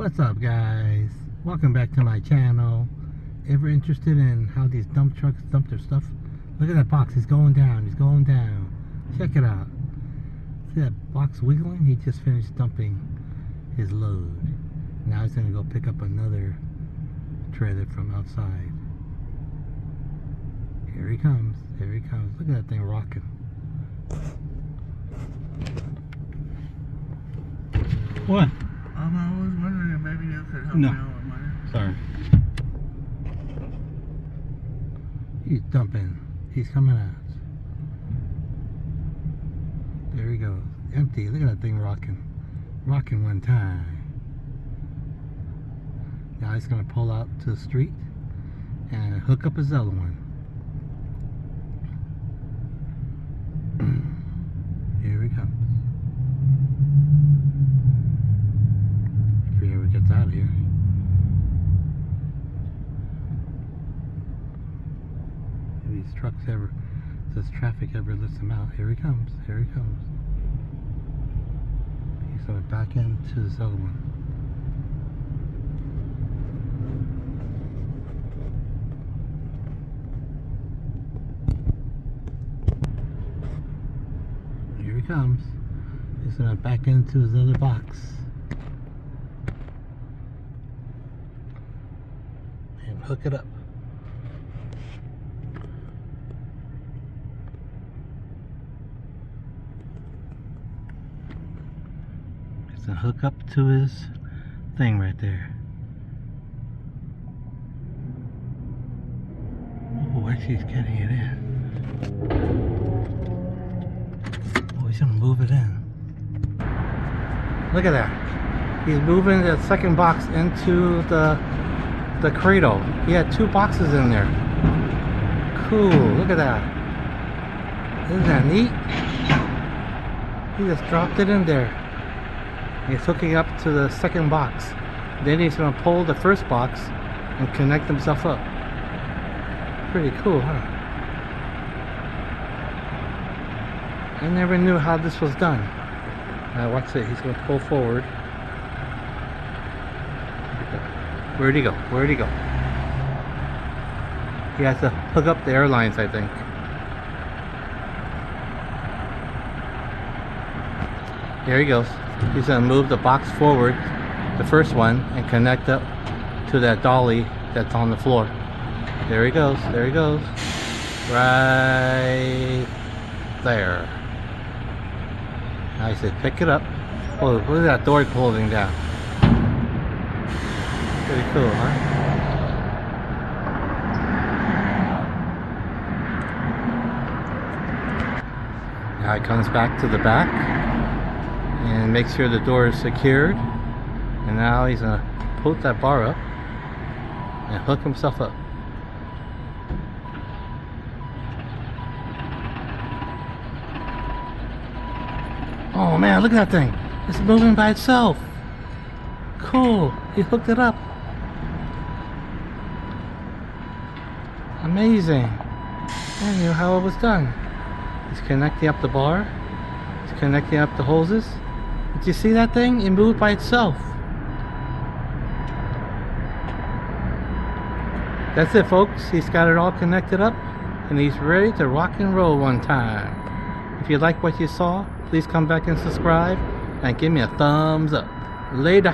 What's up, guys? Welcome back to my channel. Ever interested in how these dump trucks dump their stuff? Look at that box. He's going down. He's going down. Check it out. See that box wiggling? He just finished dumping his load. Now he's going to go pick up another trailer from outside. Here he comes. Here he comes. Look at that thing rocking. What? I was wondering if maybe you could help me out with mine. Sorry. He's dumping. He's coming out. There he goes. Empty. Look at that thing rocking. Rocking one time. Now he's going to pull out to the street and hook up his other one. Here he comes. If he ever gets out of here. If these trucks ever, if this traffic ever lets him out. Here he comes. Here he comes. He's going to back into this other one. Here he comes. He's going to back into his other box. And hook it up. He's going to hook up to his thing right there. Oh, actually he's getting it in. He's gonna move it in. Look at that. He's moving the second box into the cradle. He had two boxes in there. Cool. Look at that. Isn't that neat? He just dropped it in there. He's hooking up to the second box. Then he's gonna pull the first box and connect himself up. Pretty cool, huh? I never knew how this was done. Now watch it. He's going to pull forward. Where'd he go? Where'd he go? He has to hook up the airlines, I think. Here he goes. He's going to move the box forward, the first one, and connect up to that dolly that's on the floor. There he goes. There he goes. Right there. I said, pick it up. Oh, look at that door closing down. Pretty cool, huh? Now he comes back to the back and makes sure the door is secured. And now he's going to put that bar up and hook himself up. Oh man, look at that thing. It's moving by itself. Cool. He hooked it up. Amazing. I knew how it was done. He's connecting up the bar. He's connecting up the hoses. Did you see that thing? It moved by itself. That's it, folks. He's got it all connected up and he's ready to rock and roll one time. If you like what you saw, please come back and subscribe and give me a thumbs up. Later.